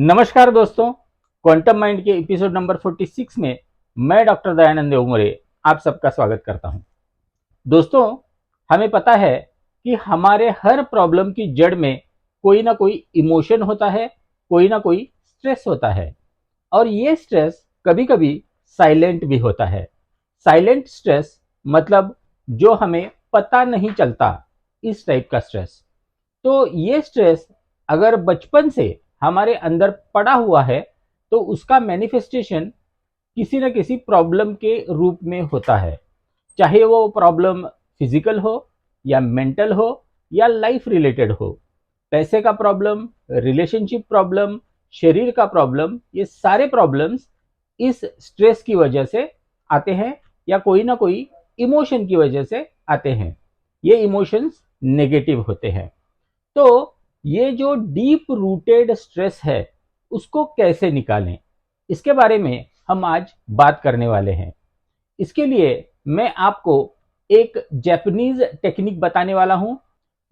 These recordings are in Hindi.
नमस्कार दोस्तों, क्वांटम माइंड के एपिसोड नंबर 46 में मैं डॉक्टर दयानंद देवमोरे आप सबका स्वागत करता हूं। दोस्तों, हमें पता है कि हमारे हर प्रॉब्लम की जड़ में कोई ना कोई इमोशन होता है, कोई ना कोई स्ट्रेस होता है और ये स्ट्रेस कभी-कभी साइलेंट भी होता है। साइलेंट स्ट्रेस मतलब जो हमें पता नहीं चलता, इस टाइप का स्ट्रेस। तो ये स्ट्रेस अगर बचपन से हमारे अंदर पड़ा हुआ है तो उसका मैनिफेस्टेशन किसी न किसी प्रॉब्लम के रूप में होता है, चाहे वो प्रॉब्लम फिजिकल हो या मेंटल हो या लाइफ रिलेटेड हो। पैसे का प्रॉब्लम, रिलेशनशिप प्रॉब्लम, शरीर का प्रॉब्लम, ये सारे प्रॉब्लम्स इस स्ट्रेस की वजह से आते हैं या कोई ना कोई इमोशन की वजह से आते हैं। ये इमोशंस नेगेटिव होते हैं। तो ये जो डीप रूटेड स्ट्रेस है उसको कैसे निकालें, इसके बारे में हम आज बात करने वाले हैं। इसके लिए मैं आपको एक जापानीज टेक्निक बताने वाला हूं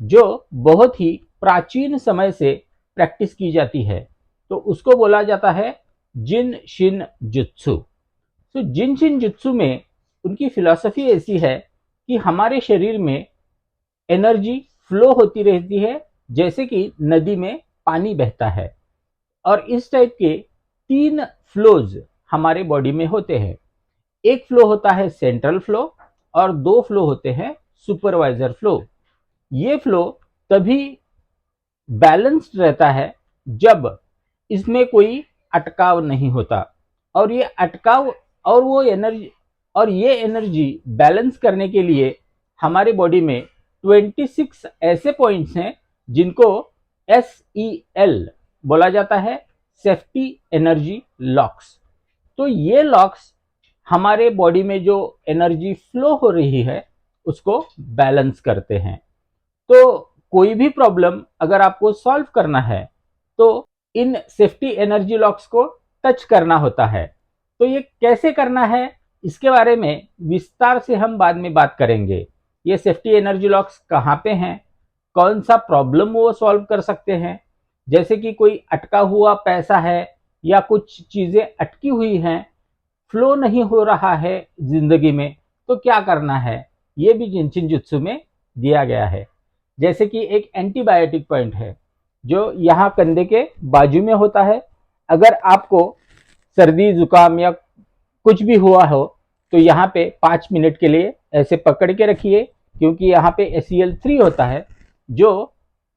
जो बहुत ही प्राचीन समय से प्रैक्टिस की जाती है। तो उसको बोला जाता है जिन शिन जुत्सु। तो जिन शिन जुत्सु में उनकी फिलॉसफी ऐसी है कि हमारे शरीर में एनर्जी फ्लो होती रहती है जैसे कि नदी में पानी बहता है। और इस टाइप के तीन फ्लोज हमारे बॉडी में होते हैं। एक फ्लो होता है सेंट्रल फ्लो और दो फ्लो होते हैं सुपरवाइजर फ्लो। ये फ्लो तभी बैलेंस्ड रहता है जब इसमें कोई अटकाव नहीं होता। और ये अटकाव और वो एनर्जी और ये एनर्जी बैलेंस करने के लिए हमारे बॉडी में 26 ऐसे पॉइंट्स हैं जिनको SEL बोला जाता है, सेफ्टी एनर्जी लॉक्स। तो ये लॉक्स हमारे बॉडी में जो एनर्जी फ्लो हो रही है उसको बैलेंस करते हैं। तो कोई भी प्रॉब्लम अगर आपको सॉल्व करना है तो इन सेफ्टी एनर्जी लॉक्स को टच करना होता है। तो ये कैसे करना है इसके बारे में विस्तार से हम बाद में बात करेंगे। ये सेफ्टी एनर्जी लॉक्स कहाँ पे हैं, कौन सा प्रॉब्लम वो सॉल्व कर सकते हैं, जैसे कि कोई अटका हुआ पैसा है या कुछ चीजें अटकी हुई हैं, फ्लो नहीं हो रहा है जिंदगी में, तो क्या करना है, ये भी जिनशिन जुत्सु में दिया गया है। जैसे कि एक एंटीबायोटिक पॉइंट है जो यहाँ कंधे के बाजू में होता है। अगर आपको सर्दी जुकाम या कुछ भी हुआ हो तो यहाँ पे 5 मिनट के लिए ऐसे पकड़ के रखिए, क्योंकि यहाँ पे SEL3 होता है जो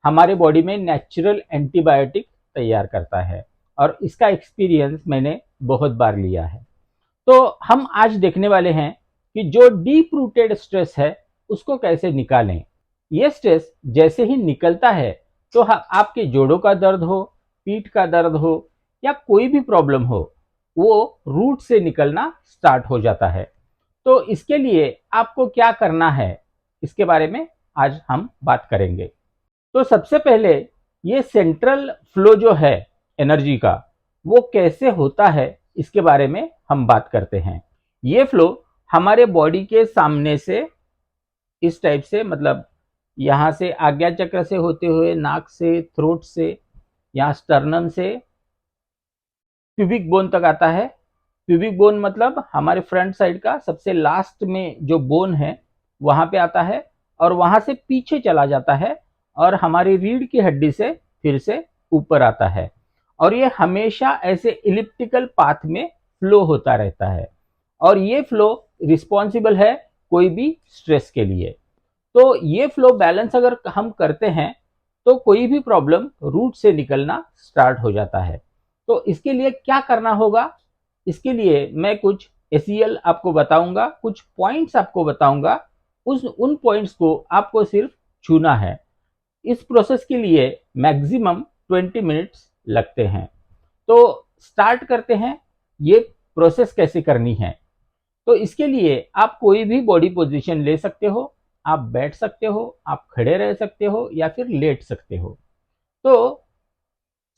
हमारे बॉडी में नेचुरल एंटीबायोटिक तैयार करता है और इसका एक्सपीरियंस मैंने बहुत बार लिया है। तो हम आज देखने वाले हैं कि जो डीप रूटेड स्ट्रेस है उसको कैसे निकालें। ये स्ट्रेस जैसे ही निकलता है तो आपके जोड़ों का दर्द हो, पीठ का दर्द हो या कोई भी प्रॉब्लम हो, वो रूट से निकलना स्टार्ट हो जाता है। तो इसके लिए आपको क्या करना है इसके बारे में आज हम बात करेंगे। तो सबसे पहले ये सेंट्रल फ्लो जो है एनर्जी का, वो कैसे होता है इसके बारे में हम बात करते हैं। ये फ्लो हमारे बॉडी के सामने से इस टाइप से, मतलब यहाँ से आज्ञा चक्र से होते हुए नाक से, थ्रोट से, यहाँ स्टर्नम से प्यूबिक बोन तक आता है। प्यूबिक बोन मतलब हमारे फ्रंट साइड का सबसे लास्ट में जो बोन है वहां पे आता है और वहां से पीछे चला जाता है और हमारी रीढ़ की हड्डी से फिर से ऊपर आता है। और ये हमेशा ऐसे इलिप्टिकल पाथ में फ्लो होता रहता है और ये फ्लो रिस्पॉन्सिबल है कोई भी स्ट्रेस के लिए। तो ये फ्लो बैलेंस अगर हम करते हैं तो कोई भी प्रॉब्लम रूट से निकलना स्टार्ट हो जाता है। तो इसके लिए क्या करना होगा, इसके लिए मैं कुछ SEL आपको बताऊंगा, कुछ पॉइंट्स आपको बताऊंगा। उन पॉइंट्स को आपको सिर्फ छूना है। इस प्रोसेस के लिए मैक्सिमम 20 मिनट्स लगते हैं। तो स्टार्ट करते हैं ये प्रोसेस कैसे करनी है। तो इसके लिए आप कोई भी बॉडी पोजीशन ले सकते हो, आप बैठ सकते हो, आप खड़े रह सकते हो या फिर लेट सकते हो। तो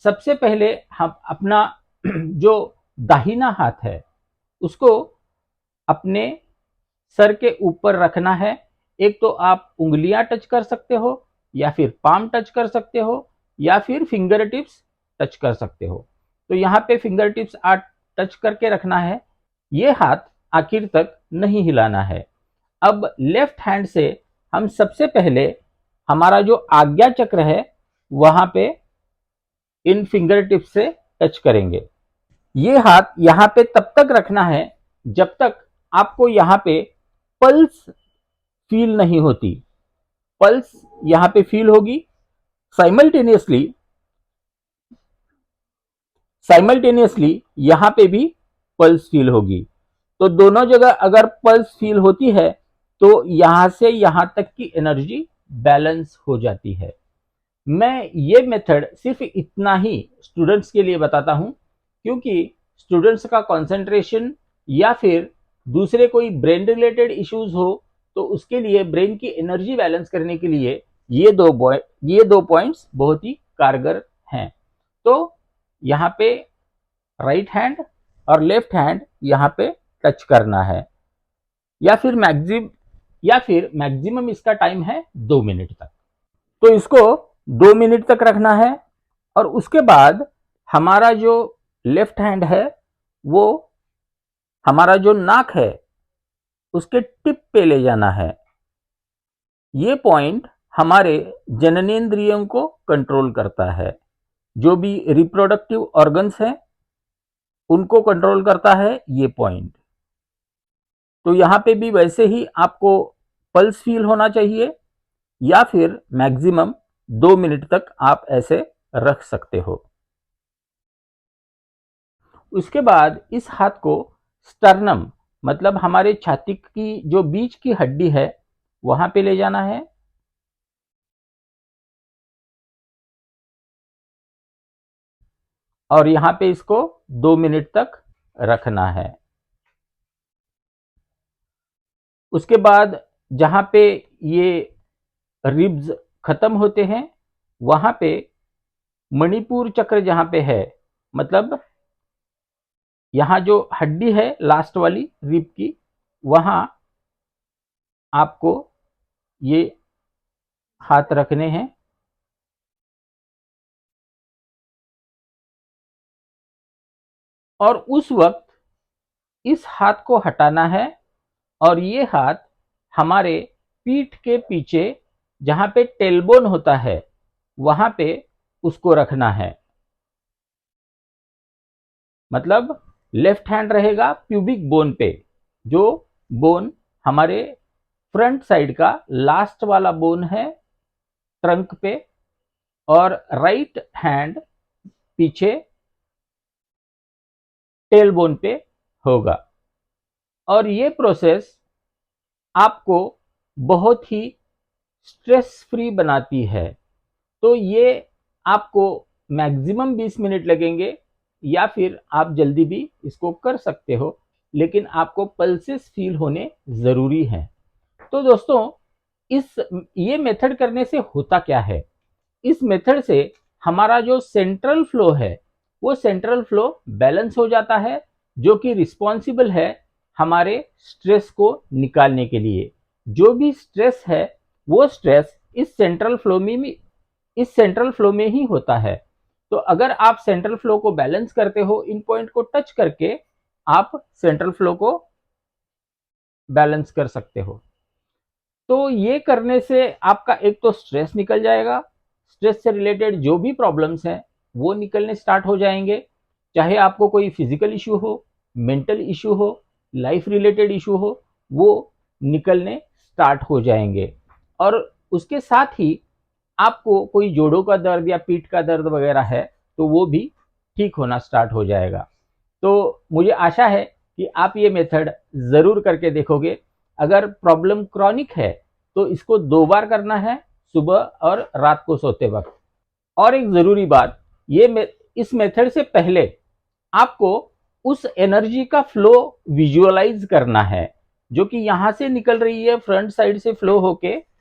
सबसे पहले हम अपना जो दाहिना हाथ है उसको अपने सर के ऊपर रखना है। एक तो आप उंगलियां टच कर सकते हो या फिर पाम टच कर सकते हो या फिर फिंगर टिप्स टच कर सकते हो। तो यहाँ पे फिंगर टिप्स टच करके रखना है, ये हाथ आखिर तक नहीं हिलाना है। अब लेफ्ट हैंड से हम सबसे पहले हमारा जो आज्ञा चक्र है वहां पे इन फिंगर टिप्स से टच करेंगे। ये हाथ यहाँ पे तब तक रखना है जब तक आपको यहाँ पे पल्स फील नहीं होती। पल्स यहाँ पे फील होगी, साइमल्टेनियसली यहां पे भी पल्स फील होगी। तो दोनों जगह अगर पल्स फील होती है तो यहां से यहां तक की एनर्जी बैलेंस हो जाती है। मैं ये मेथड सिर्फ इतना ही स्टूडेंट्स के लिए बताता हूं क्योंकि स्टूडेंट्स का कंसंट्रेशन या फिर दूसरे कोई ब्रेन रिलेटेड इश्यूज हो तो उसके लिए ब्रेन की एनर्जी बैलेंस करने के लिए ये दो पॉइंट्स बहुत ही कारगर हैं। तो यहाँ पे राइट हैंड और लेफ्ट हैंड यहाँ पे टच करना है या फिर मैक्सिमम इसका टाइम है 2 मिनट तक। तो इसको 2 मिनट तक रखना है और उसके बाद हमारा जो लेफ्ट हैंड है वो हमारा जो नाक है उसके टिप पे ले जाना है। ये पॉइंट हमारे जननेंद्रियों को कंट्रोल करता है, जो भी रिप्रोडक्टिव ऑर्गन्स हैं उनको कंट्रोल करता है ये पॉइंट। तो यहां पे भी वैसे ही आपको पल्स फील होना चाहिए या फिर मैक्सिमम 2 मिनट तक आप ऐसे रख सकते हो। उसके बाद इस हाथ को स्टर्नम मतलब हमारे छाती की जो बीच की हड्डी है वहां पे ले जाना है और यहां पे इसको 2 मिनट तक रखना है। उसके बाद जहां पे ये रिब्स खत्म होते हैं वहां पे मणिपुर चक्र जहां पे है, मतलब यहां जो हड्डी है लास्ट वाली रिब की, वहां आपको ये हाथ रखने हैं और उस वक्त इस हाथ को हटाना है और ये हाथ हमारे पीठ के पीछे जहां पे टेलबोन होता है वहां पे उसको रखना है। मतलब लेफ्ट हैंड रहेगा प्यूबिक बोन पे, जो बोन हमारे फ्रंट साइड का लास्ट वाला बोन है ट्रंक पे, और राइट हैंड पीछे टेल बोन पे होगा। और ये प्रोसेस आपको बहुत ही स्ट्रेस फ्री बनाती है। तो ये आपको मैक्सिमम 20 मिनट लगेंगे या फिर आप जल्दी भी इसको कर सकते हो, लेकिन आपको पल्सेस फील होने जरूरी हैं। तो दोस्तों ये मेथड करने से होता क्या है, इस मेथड से हमारा जो सेंट्रल फ्लो है वो सेंट्रल फ्लो बैलेंस हो जाता है, जो कि रिस्पॉन्सिबल है हमारे स्ट्रेस को निकालने के लिए। जो भी स्ट्रेस है वो स्ट्रेस इस सेंट्रल फ्लो में ही होता है। तो अगर आप सेंट्रल फ्लो को बैलेंस करते हो, इन पॉइंट को टच करके आप सेंट्रल फ्लो को बैलेंस कर सकते हो। तो ये करने से आपका एक तो स्ट्रेस निकल जाएगा, स्ट्रेस से रिलेटेड जो भी प्रॉब्लम्स हैं वो निकलने स्टार्ट हो जाएंगे। चाहे आपको कोई फिजिकल इशू हो, मेंटल इशू हो, लाइफ रिलेटेड इशू हो, वो निकलने स्टार्ट हो जाएंगे। और उसके साथ ही आपको कोई जोड़ों का दर्द या पीठ का दर्द वगैरह है तो वो भी ठीक होना स्टार्ट हो जाएगा। तो मुझे आशा है कि आप ये मेथड ज़रूर करके देखोगे। अगर प्रॉब्लम क्रॉनिक है तो इसको 2 बार करना है, सुबह और रात को सोते वक्त। और एक ज़रूरी बात, इस मेथड से पहले आपको उस एनर्जी का फ्लो विजुअलाइज करना है, जो कि यहाँ से निकल रही है, फ्रंट साइड से फ्लो होके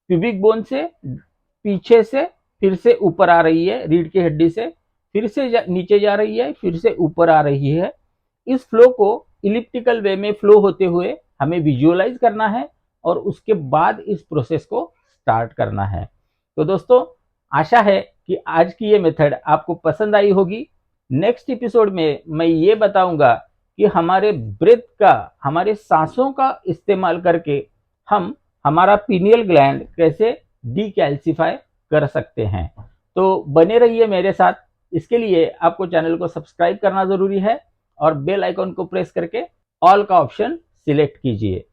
प्यूबिक बोन से पीछे से फिर से ऊपर आ रही है, रीढ़ की हड्डी से फिर से नीचे जा रही है, फिर से ऊपर आ रही है। इस फ्लो को इलिप्टिकल वे में फ्लो होते हुए हमें विजुअलाइज करना है और उसके बाद इस प्रोसेस को स्टार्ट करना है। तो दोस्तों, आशा है कि आज की ये मेथड आपको पसंद आई होगी। नेक्स्ट एपिसोड में मैं ये बताऊंगा कि हमारे ब्रेथ का, हमारे सांसों का इस्तेमाल करके हम हमारा पीनियल ग्लैंड कैसे डीकैल्सिफाई कर सकते हैं। तो बने रहिए मेरे साथ। इसके लिए आपको चैनल को सब्सक्राइब करना जरूरी है और बेल आइकन को प्रेस करके ऑल का ऑप्शन सिलेक्ट कीजिए।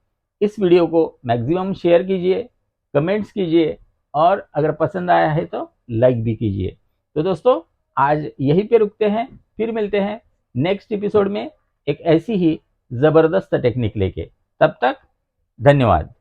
इस वीडियो को मैक्सिमम शेयर कीजिए, कमेंट्स कीजिए और अगर पसंद आया है तो लाइक भी कीजिए। तो दोस्तों, आज यहीं पे रुकते हैं, फिर मिलते हैं नेक्स्ट एपिसोड में एक ऐसी ही जबरदस्त टेक्निक लेके। तब तक धन्यवाद।